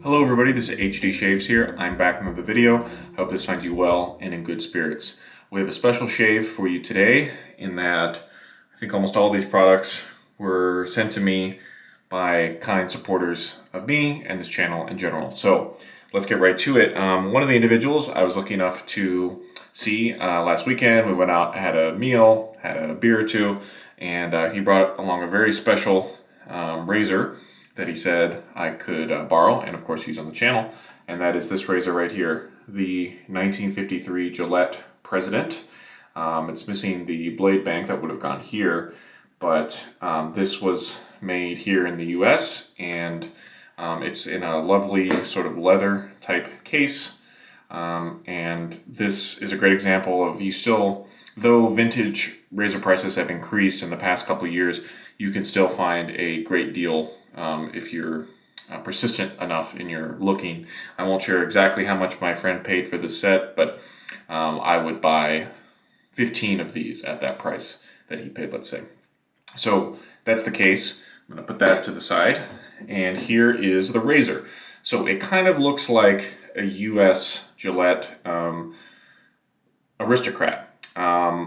Hello everybody, this is HD Shaves here. I'm back with another video. Hope this finds you well and in good spirits. We have a special shave for you today in that I think almost all these products were sent to me by kind supporters of me and this channel in general. So let's get right to it. One of the individuals I was lucky enough to see last weekend, we went out, had a meal, had a beer or two, and he brought along a very special razor that he said I could borrow and of course use on the channel, and that is this razor right here, the 1953 Gillette President. It's missing the blade bank that would have gone here, but this was made here in the US, and it's in a lovely sort of leather type case, and this is a great example of though vintage razor prices have increased in the past couple of years, you can still find a great deal if you're persistent enough in your looking. I won't share exactly how much my friend paid for this set, but I would buy 15 of these at that price that he paid, let's say. So that's the case. I'm going to put that to the side, and here is the razor. So it kind of looks like a US Gillette Aristocrat.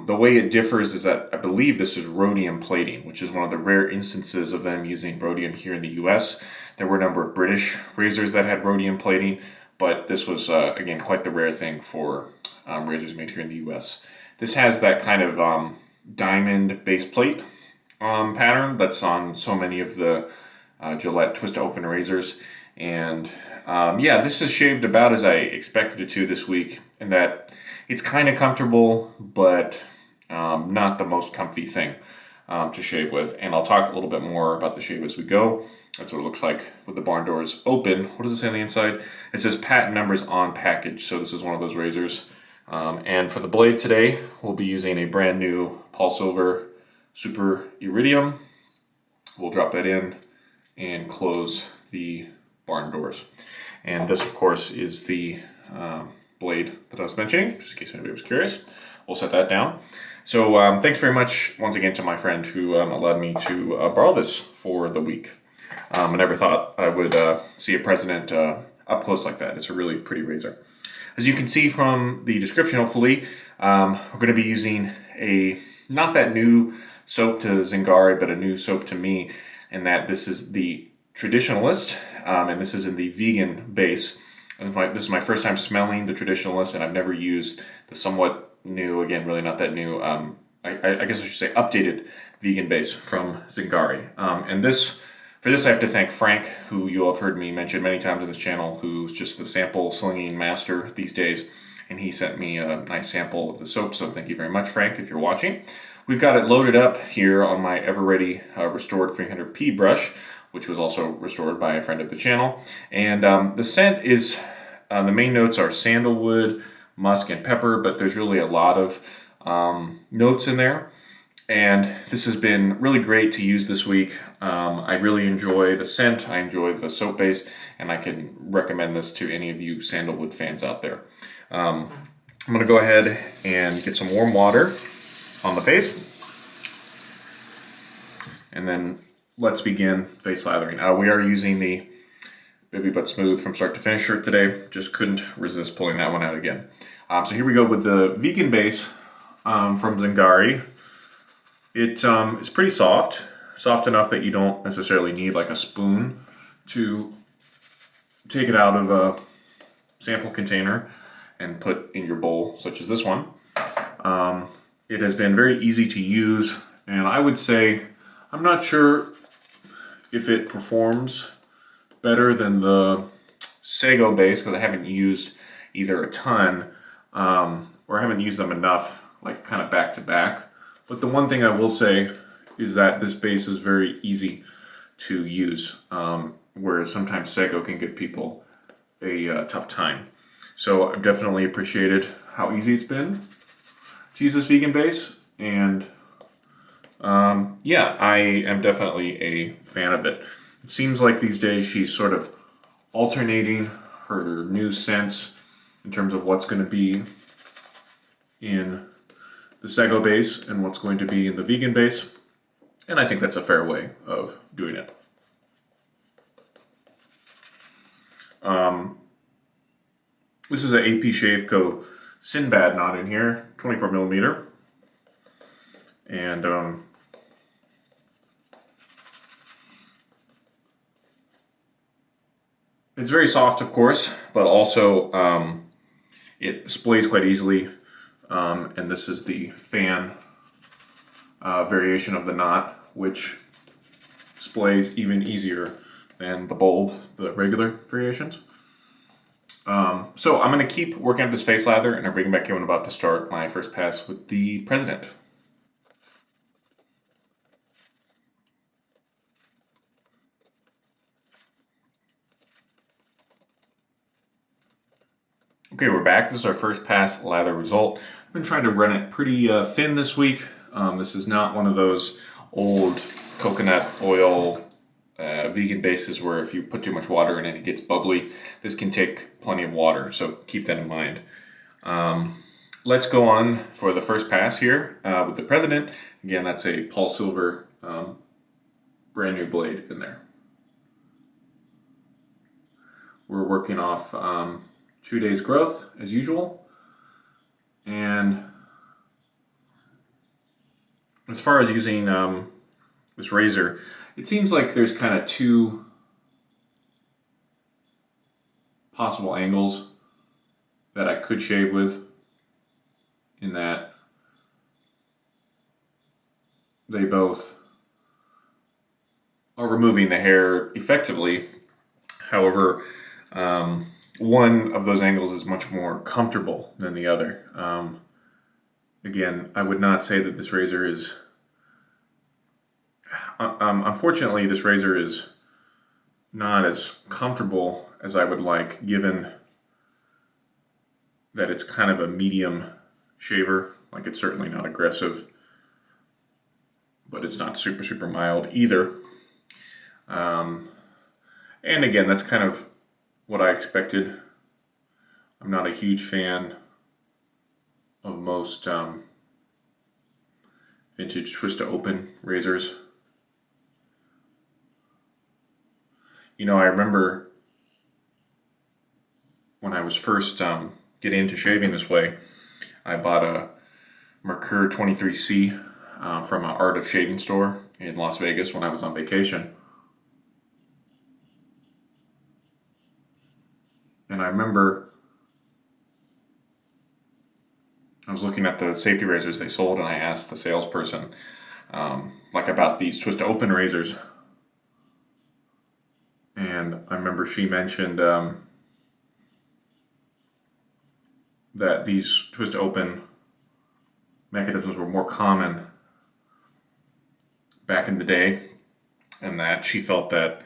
The way it differs is that I believe this is rhodium plating, which is one of the rare instances of them using rhodium here in the US. There were a number of British razors that had rhodium plating, but this was, again, quite the rare thing for razors made here in the US. This has that kind of diamond base plate pattern that's on so many of the Gillette twist-to-open razors. And yeah, this is shaved about as I expected it to this week, in that it's kind of comfortable, but not the most comfy thing to shave with. And I'll talk a little bit more about the shave as we go. That's what it looks like with the barn doors open. What does it say on the inside? It says patent numbers on package. So this is one of those razors. And for the blade today, we'll be using a brand new Polsilver Super Iridium. We'll drop that in and close the barn doors. And this, of course, is the blade that I was mentioning, just in case anybody was curious. We'll set that down. So thanks very much once again to my friend who allowed me to borrow this for the week. I never thought I would see a president up close like that. It's a really pretty razor. As you can see from the description, hopefully, we're going to be using a not that new soap to Zingari, but a new soap to me, in that this is the Traditionalist, and this is in the vegan base. And this is my first time smelling the Traditionalist, and I've never used the somewhat new, again, really not that new, I guess I should say updated vegan base from Zingari. And for this I have to thank Frank, who you'll have heard me mention many times on this channel, who's just the sample slinging master these days. And he sent me a nice sample of the soap, so thank you very much, Frank, if you're watching. We've got it loaded up here on my ever-ready restored 300p brush, which was also restored by a friend of the channel. And the scent is, the main notes are sandalwood, musk, and pepper, but there's really a lot of notes in there. And this has been really great to use this week. I really enjoy the scent, I enjoy the soap base, and I can recommend this to any of you sandalwood fans out there. I'm going to go ahead and get some warm water on the face, and then let's begin face lathering. We are using the Baby But Smooth from start to finish shirt today. Just couldn't resist pulling that one out again. So here we go with the vegan base from Zingari. It is pretty soft enough that you don't necessarily need like a spoon to take it out of a sample container and put in your bowl, such as this one. It has been very easy to use, and I would say, I'm not sure if it performs better than the Sago base, because I haven't used either a ton or I haven't used them enough, like kind of back to back. But the one thing I will say is that this base is very easy to use, whereas sometimes Sago can give people a tough time. So I've definitely appreciated how easy it's been to use this vegan base, and yeah, I am definitely a fan of it. It seems like these days she's sort of alternating her new scents in terms of what's going to be in the Sago base and what's going to be in the vegan base, and I think that's a fair way of doing it. This is an AP Shave Co. Synbad knot in here, 24 millimeter. And it's very soft, of course, but also it splays quite easily. And this is the fan variation of the knot, which splays even easier than the bulb, the regular variations. So I'm going to keep working up this face lather, and I'll bring it back in when I'm about to start my first pass with the President. Okay, we're back. This is our first pass lather result. I've been trying to run it pretty thin this week. This is not one of those old coconut oil vegan bases where if you put too much water in it, it gets bubbly. This can take plenty of water, so keep that in mind. Let's go on for the first pass here with the President. Again, that's a Polsilver brand new blade in there. We're working off 2 days growth as usual. And as far as using this razor, it seems like there's kind of two possible angles that I could shave with, in that they both are removing the hair effectively. However, one of those angles is much more comfortable than the other. Again, I would not say that this razor is... unfortunately, this razor is not as comfortable as I would like, given that it's kind of a medium shaver. Like, it's certainly not aggressive, but it's not super, super mild either. And again, that's kind of what I expected. I'm not a huge fan of most vintage twist-to-open razors. You know, I remember when I was first getting into shaving this way, I bought a Mercure 23C from an Art of Shaving store in Las Vegas when I was on vacation. And I remember I was looking at the safety razors they sold, and I asked the salesperson like about these twist-to-open razors. And I remember she mentioned that these twist-to-open mechanisms were more common back in the day, and that she felt that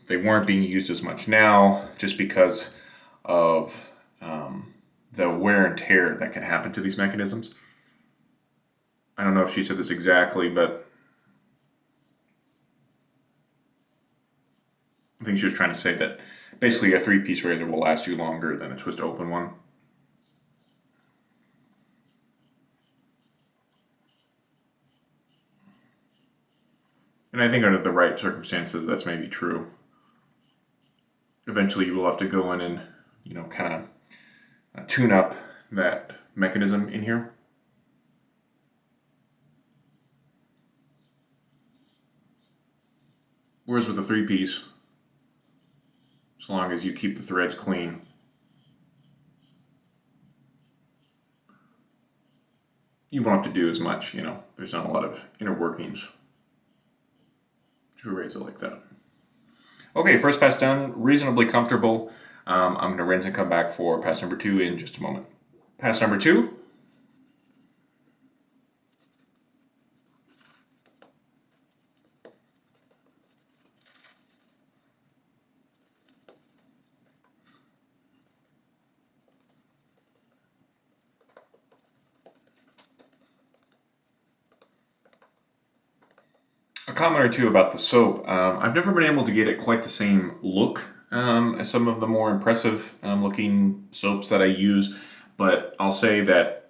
they weren't being used as much now just because of the wear and tear that can happen to these mechanisms. I don't know if she said this exactly, but I think she was trying to say that basically a three-piece razor will last you longer than a twist-open one. And I think under the right circumstances, that's maybe true. Eventually, you will have to go in and, you know, kind of tune up that mechanism in here. Whereas with a three-piece, as long as you keep the threads clean, you won't have to do as much, you know. There's not a lot of inner workings to a razor like that. Okay, first pass done, reasonably comfortable. I'm going to rinse and come back for pass number 2 in just a moment. Pass number 2. A comment or two about the soap. I've never been able to get it quite the same look as some of the more impressive looking soaps that I use, but I'll say that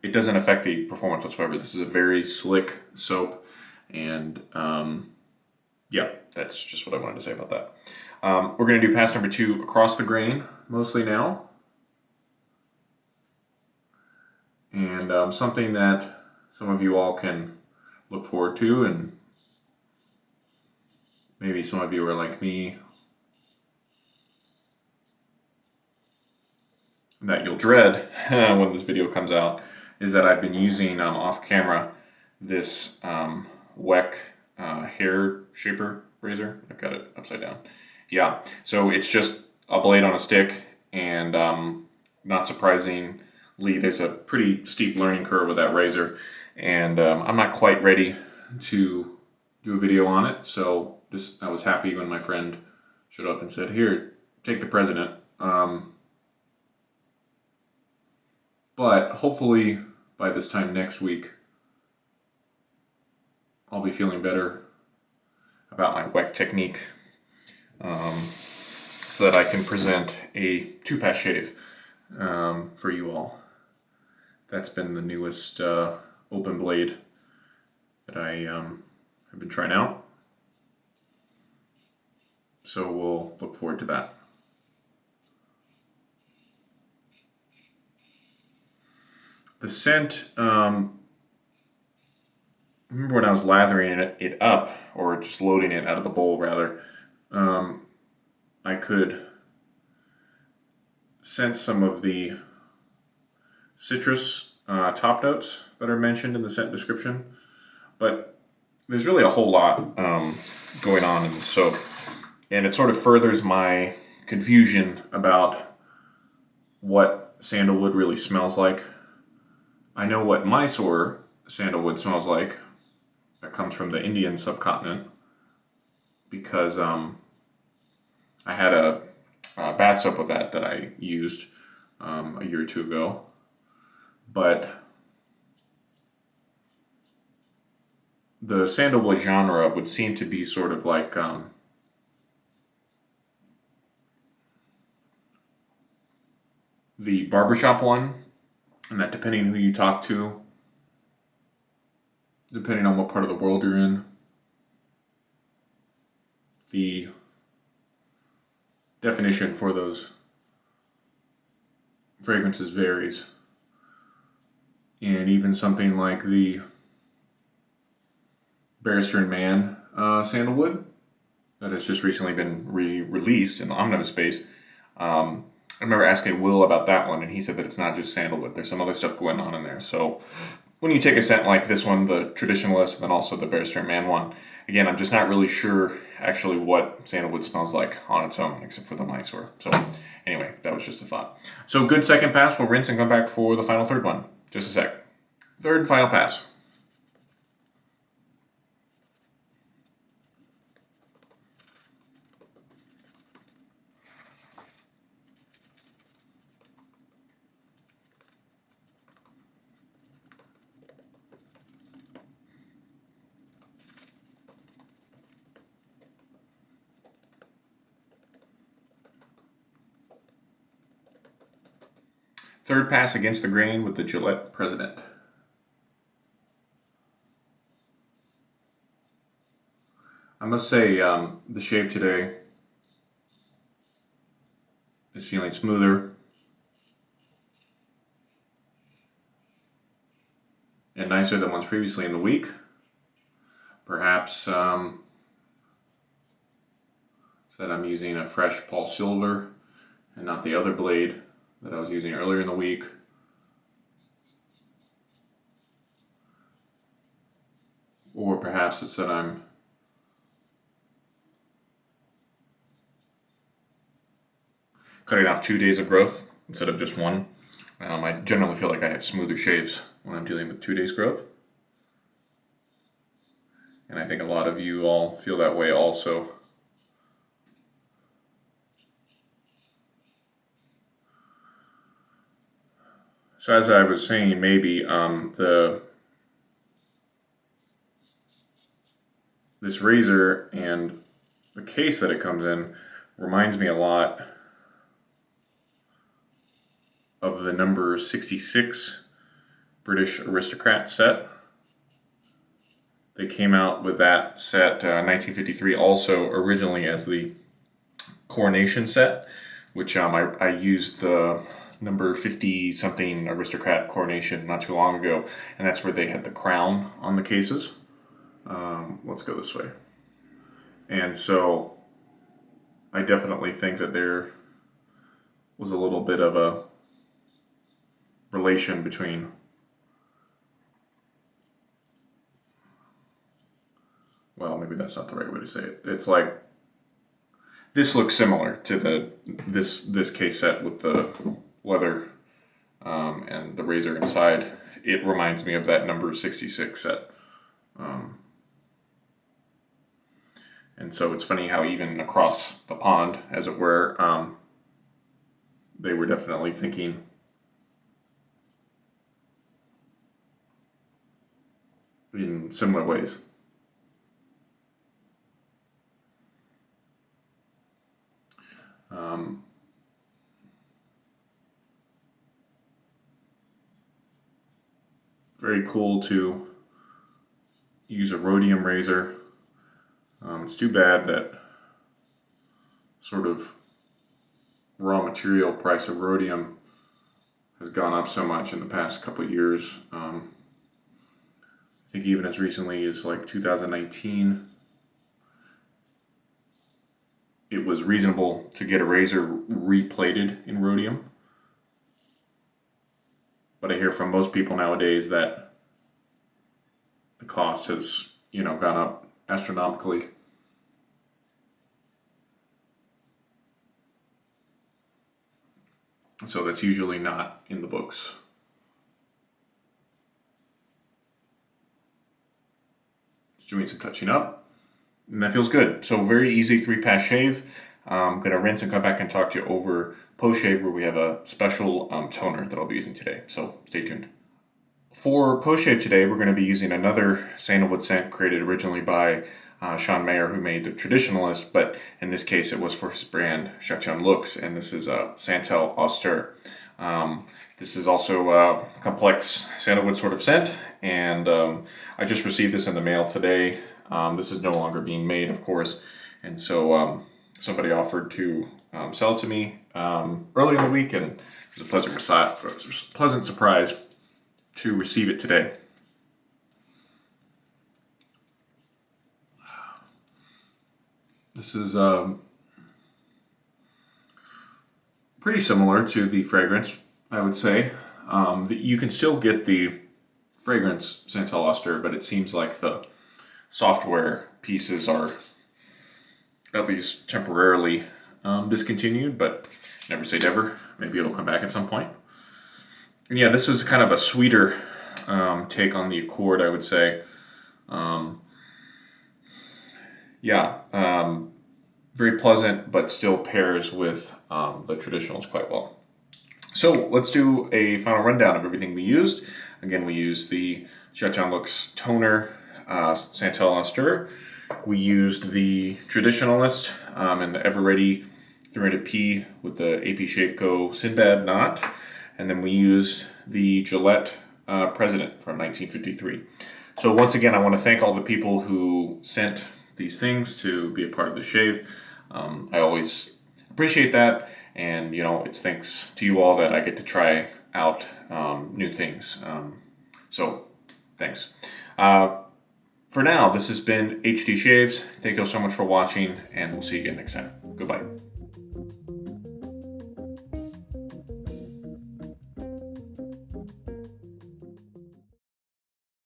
it doesn't affect the performance whatsoever. This is a very slick soap, and yeah, Yeah, that's just what I wanted to say about that. We're going to do pass number 2 across the grain, mostly now. And something that some of you all can look forward to, and maybe some of you are like me, that you'll dread when this video comes out, is that I've been using off camera this WEC hair shaper razor. I've got it upside down. Yeah, so it's just a blade on a stick, and not surprisingly, there's a pretty steep learning curve with that razor, and I'm not quite ready to do a video on it. So I was happy when my friend showed up and said, "Here, take the president." But hopefully by this time next week, I'll be feeling better about my WEC technique, so that I can present a 2-pass shave for you all. That's been the newest open blade that I have been trying out. So we'll look forward to that. The scent, remember when I was lathering it up, or just loading it out of the bowl rather, I could sense some of the citrus top notes that are mentioned in the scent description, but there's really a whole lot going on in the soap, and it sort of furthers my confusion about what sandalwood really smells like. I know what Mysore sandalwood smells like. That comes from the Indian subcontinent, because I had a bath soap with that I used a year or two ago. But the sandalwood genre would seem to be sort of like the barbershop one, and that depending who you talk to, depending on what part of the world you're in, the definition for those fragrances varies. And even something like the Barrister and Mann sandalwood that has just recently been re-released in the omnibus space. I remember asking Will about that one, and he said that it's not just sandalwood. There's some other stuff going on in there. So when you take a scent like this one, the Traditionalist, and then also the Barrister and Mann one, again, I'm just not really sure actually what sandalwood smells like on its own, except for the Mysore. So anyway, that was just a thought. So good second pass. We'll rinse and come back for the final third one. Just a sec. Third and final pass. Third pass against the grain with the Gillette President. I must say, the shave today is feeling smoother and nicer than ones previously in the week. Perhaps that I'm using a fresh Polsilver and not the other blade that I was using earlier in the week. Or perhaps it's that I'm cutting off 2 days of growth instead of just one. I generally feel like I have smoother shaves when I'm dealing with 2 days growth. And I think a lot of you all feel that way also. So as I was saying, maybe this razor and the case that it comes in reminds me a lot of the number 66 British Aristocrat set. They came out with that set 1953 also originally as the Coronation set, which I used the number 50 something Aristocrat Coronation not too long ago, and that's where they had the crown on the cases. Let's go this way. And so I definitely think that there was a little bit of a relation between well, maybe that's not the right way to say it. It's like this looks similar to this case set with the leather and the razor inside. It reminds me of that number 66 set. And so it's funny how even across the pond, as it were, they were definitely thinking in similar ways. Very cool to use a rhodium razor. It's too bad that sort of raw material price of rhodium has gone up so much in the past couple of years. I think even as recently as like 2019, it was reasonable to get a razor replated in rhodium. But I hear from most people nowadays that the cost has, gone up astronomically. So that's usually not in the books. Just doing some touching up. And that feels good. So very easy 3-pass shave. I'm going to rinse and come back and talk to you over post-shave where we have a special toner that I'll be using today. So stay tuned. For post-shave today, we're going to be using another sandalwood scent created originally by Sean Mayer, who made the Traditionalist, but in this case it was for his brand Chatillon Looks, and this is a Santal Auster. This is also a complex sandalwood sort of scent, and I just received this in the mail today. This is no longer being made, of course, and so somebody offered to sell it to me early in the week, and it was a pleasant surprise to receive it today. This is pretty similar to the fragrance, I would say. You can still get the fragrance Santal Auster, but it seems like the software pieces are at least temporarily discontinued, but never say never. Maybe it'll come back at some point. And yeah, this is kind of a sweeter take on the Accord, I would say. Very pleasant, but still pairs with the Traditionals quite well. So let's do a final rundown of everything we used. Again, we used the Chatillon Looks toner, Santal Auster. We used the Traditionalist and the Ever Ready 300P with the AP Shaveco Synbad knot. And then we used the Gillette President from 1953. So once again, I want to thank all the people who sent these things to be a part of the shave. I always appreciate that, and it's thanks to you all that I get to try out new things. So thanks. For now, this has been HD Shaves. Thank you all so much for watching, and we'll see you again next time. Goodbye.